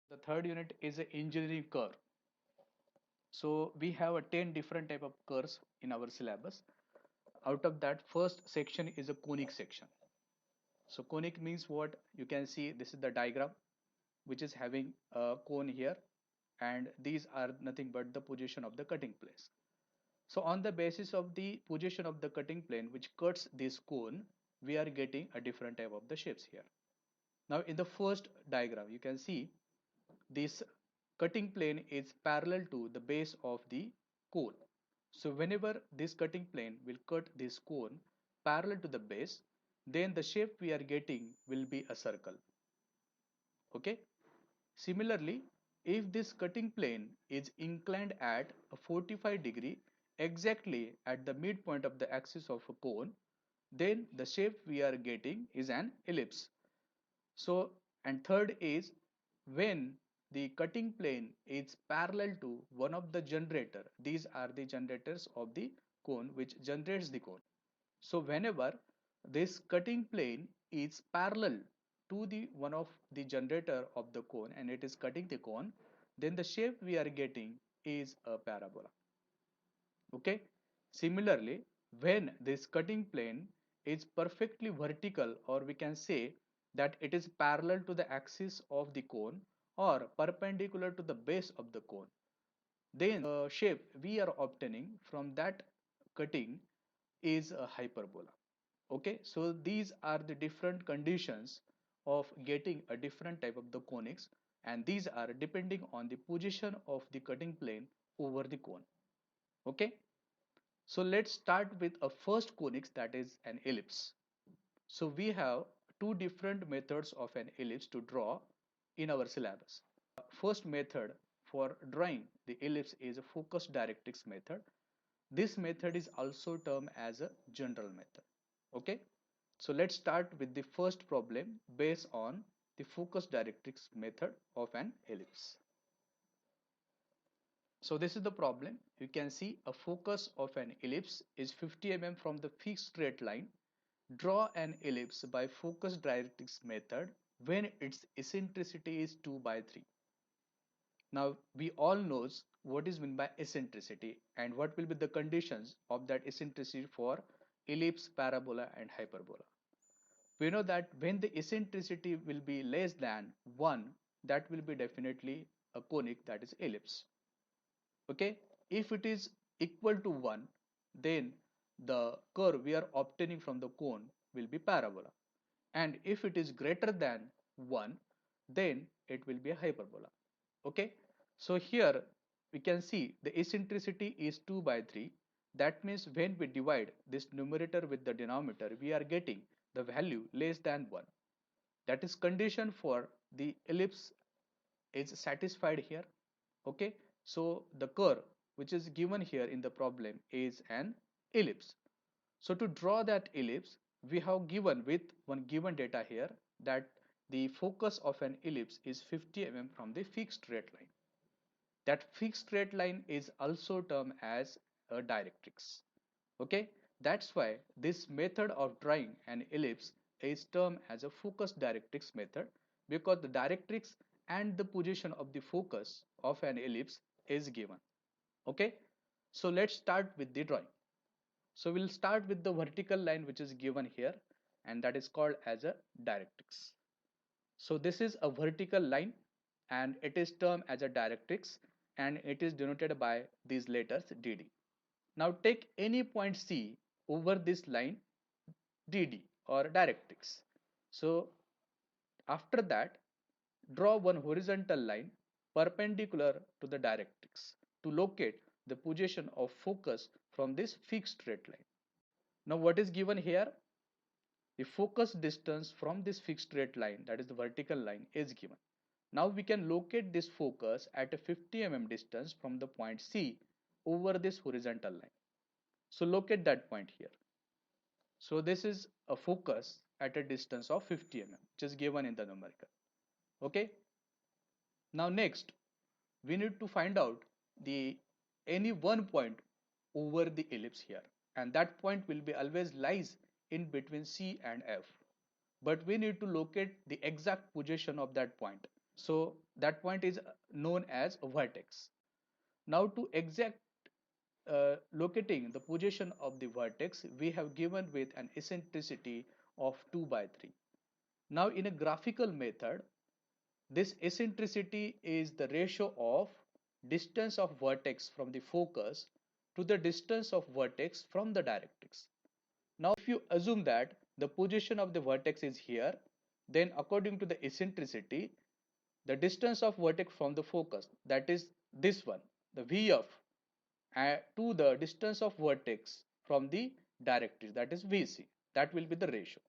The third unit is an engineering curve. So we have a 10 different type of curves in our syllabus. Out of that, first section is a conic section. So conic means what? You can see this is the diagram which is having a cone here, and these are nothing but the position of the cutting place. So on the basis of the position of the cutting plane which cuts this cone, we are getting a different type of the shapes here. Now in the first diagram, you can see this cutting plane is parallel to the base of the cone. So whenever this cutting plane will cut this cone parallel to the base, then the shape we are getting will be a circle. Okay. Similarly, if this cutting plane is inclined at a 45-degree exactly at the midpoint of the axis of a cone, then the shape we are getting is an ellipse. So, and third is when the cutting plane is parallel to one of the generator. These are the generators of the cone which generates the cone. So whenever this cutting plane is parallel to the one of the generator of the cone and it is cutting the cone, then the shape we are getting is a parabola. Okay. Similarly, when this cutting plane is perfectly vertical, or we can say that it is parallel to the axis of the cone or perpendicular to the base of the cone, then the shape we are obtaining from that cutting is a hyperbola. Okay, so these are the different conditions of getting a different type of the conics, and these are depending on the position of the cutting plane over the cone. Okay, so let's start with a first conics, that is an ellipse. So we have two different methods of an ellipse to draw in our syllabus. First method for drawing the ellipse is a focus directrix method. This method is also termed as a general method. Okay, so let's start with the first problem based on the focus directrix method of an ellipse. So this is the problem. You can see a focus of an ellipse is 50 mm from the fixed straight line. Draw an ellipse by focus directrix method when its eccentricity is 2 by 3. Now we all knows what is meant by eccentricity and what will be the conditions of that eccentricity for ellipse, parabola and hyperbola. We know that when the eccentricity will be less than 1, that will be definitely a conic, that is ellipse. Okay, if it is equal to 1, then the curve we are obtaining from the cone will be parabola, and if it is greater than 1, then it will be a hyperbola. Okay, so here we can see the eccentricity is 2 by 3. That means when we divide this numerator with the denominator, we are getting the value less than 1. That is condition for the ellipse is satisfied here. Okay, so the curve which is given here in the problem is an ellipse. So to draw that ellipse, we have given with one given data here that the focus of an ellipse is 50 mm from the fixed straight line. That fixed straight line is also termed as a directrix. Okay, that's why this method of drawing an ellipse is termed as a focus directrix method, because the directrix and the position of the focus of an ellipse is given. Okay, so let's start with the drawing. So we'll start with the vertical line which is given here, and that is called as a directrix. So this is a vertical line and it is termed as a directrix, and it is denoted by these letters DD. Now take any point C over this line DD or directrix. So after that, draw one horizontal line perpendicular to the directrix to locate the position of focus from this fixed straight line. Now what is given here? The focus distance from this fixed straight line, that is the vertical line, is given. Now we can locate this focus at a 50 mm distance from the point C over this horizontal line. So locate that point here. So this is a focus at a distance of 50 mm, which is given in the numerical. Okay. Now next, we need to find out the any one point over the ellipse here, and that point will be always lies in between C and F. But we need to locate the exact position of that point. So that point is known as a vertex. Now to exact locating the position of the vertex, we have given with an eccentricity of 2 by 3. Now in a graphical method, this eccentricity is the ratio of distance of vertex from the focus to the distance of vertex from the directrix. Now if you assume that the position of the vertex is here, then according to the eccentricity, the distance of vertex from the focus, that is this one, the VF, to the distance of vertex from the directrix, that is VC, that will be the ratio.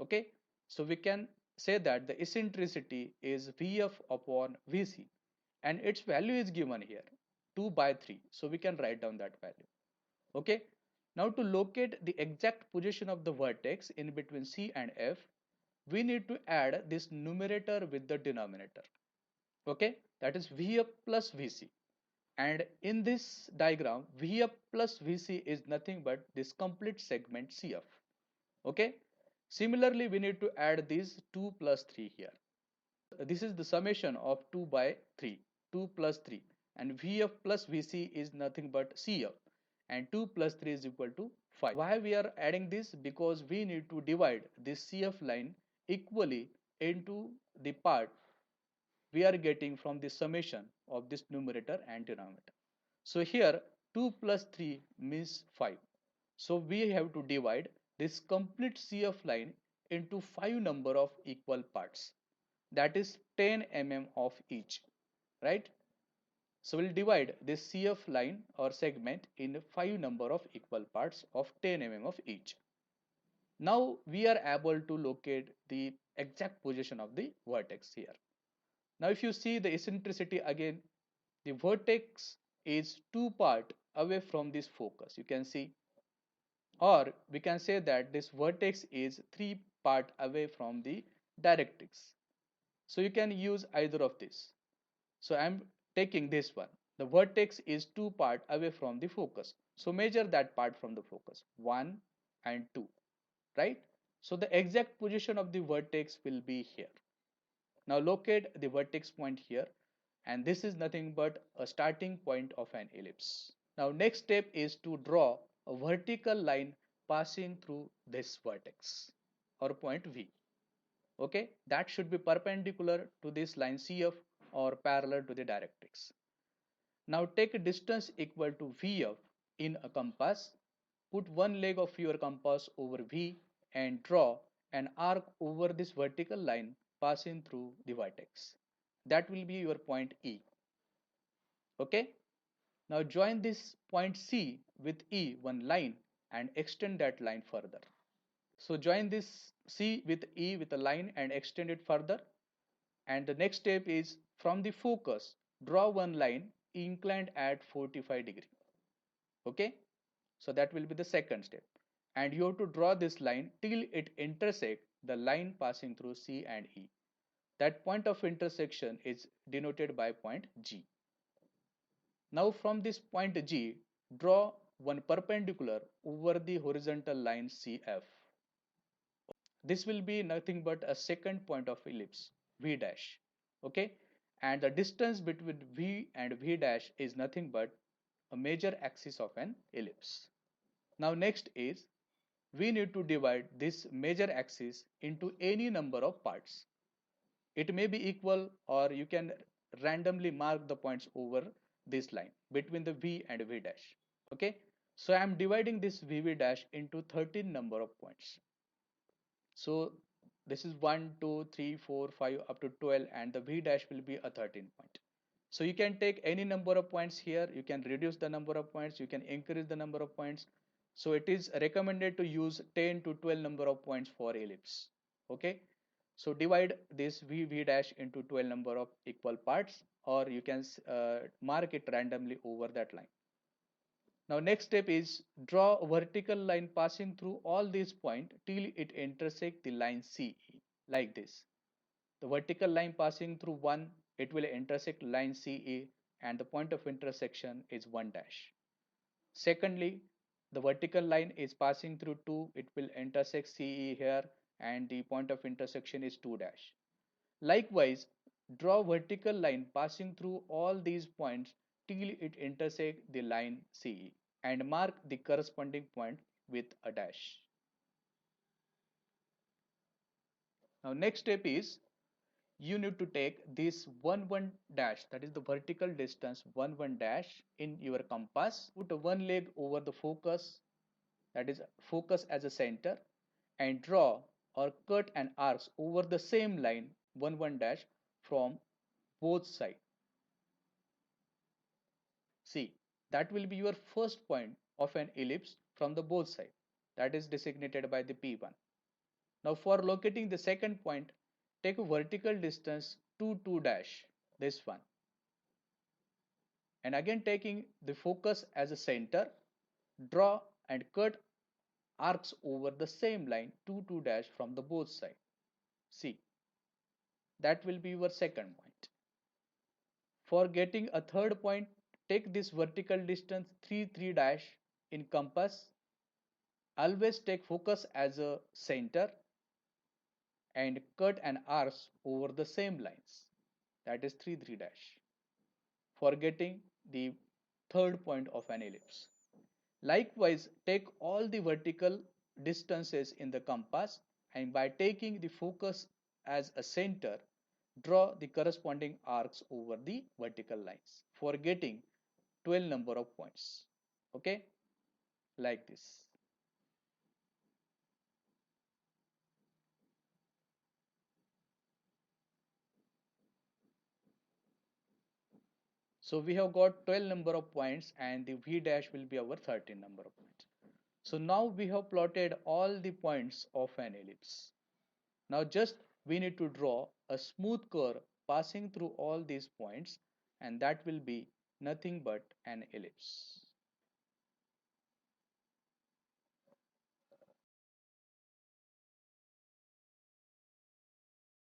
Okay, so we can say that the eccentricity is VF upon VC, and its value is given here 2 by 3, so we can write down that value. Okay, now to locate the exact position of the vertex in between C and F, we need to add this numerator with the denominator. Okay, that is Vf plus Vc, and in this diagram Vf plus Vc is nothing but this complete segment Cf. Okay, similarly we need to add these 2 plus 3 here. This is the summation of 2 by 3, 2 plus 3, and Vf plus Vc is nothing but Cf, and 2 plus 3 is equal to 5. Why we are adding this? Because we need to divide this Cf line equally into the part we are getting from the summation of this numerator and denominator. So here 2 plus 3 means 5. So we have to divide this complete CF line into 5 number of equal parts, that is 10 mm of each, right? So we'll divide this CF line or segment in 5 number of equal parts of 10 mm of each. Now we are able to locate the exact position of the vertex here. Now if you see the eccentricity again, the vertex is 2 part away from this focus, you can see, or we can say that this vertex is 3 part away from the directrix. So you can use either of this. So I'm taking this one. The vertex is 2 part away from the focus. So measure that part from the focus, 1 and 2, right? So the exact position of the vertex will be here. Now locate the vertex point here, and this is nothing but a starting point of an ellipse. Now next step is to draw a vertical line passing through this vertex or point V. Okay, that should be perpendicular to this line CF or parallel to the directrix. Now take a distance equal to VF in a compass. Put one leg of your compass over V and draw an arc over this vertical line passing through the vertex. That will be your point E. Okay. Now join this point C with E one line and extend that line further. So join this C with E with a line and extend it further. And the next step is from the focus, draw one line inclined at 45 degree. Okay. So that will be the second step. And you have to draw this line till it intersect the line passing through C and E. That point of intersection is denoted by point G. Now from this point G, draw one perpendicular over the horizontal line CF. This will be nothing but a second point of ellipse, V dash. Okay, and the distance between V and V dash is nothing but a major axis of an ellipse. Now next is we need to divide this major axis into any number of parts. It may be equal, or you can randomly mark the points over this line between the V and V dash. Okay, so I am dividing this VV dash into 13 number of points. So this is 1, 2, 3, 4, 5 up to 12, and the V dash will be a 13 point. So you can take any number of points here, you can reduce the number of points, you can increase the number of points. So it is recommended to use 10 to 12 number of points for ellipse. Okay, so divide this V dash into 12 number of equal parts, or you can mark it randomly over that line. Now next step is draw a vertical line passing through all these points till it intersect the line CE, like this. The vertical line passing through 1, it will intersect line CE, and the point of intersection is 1 dash. Secondly, the vertical line is passing through 2, it will intersect CE here, and the point of intersection is 2 dash. Likewise, Draw vertical line passing through all these points till it intersects the line CE and mark the corresponding point with a dash. Now next step is you need to take this 1 1 dash, that is the vertical distance 1 1 dash in your compass. Put one leg over the focus, that is focus as a center, and draw or cut an arc over the same line 1 1 dash from both sides. See, that will be your first point of an ellipse from the both sides, that is designated by the P1. Now for locating the second point, take a vertical distance 2 2 dash, this one, and again taking the focus as a center, draw and cut arcs over the same line 2 2 dash from the both sides. See, that will be your second point. For getting a third point, take this vertical distance 3 3 dash in compass. Always take focus as a center and cut an arc over the same lines, that is 3 3 dash, for getting the third point of an ellipse. Likewise, take all the vertical distances in the compass and by taking the focus as a center, draw the corresponding arcs over the vertical lines for getting 12 number of points. Okay, like this. So we have got 12 number of points and the V dash will be our 13 number of points. So now we have plotted all the points of an ellipse. Now just we need to draw a smooth curve passing through all these points, and that will be nothing but an ellipse.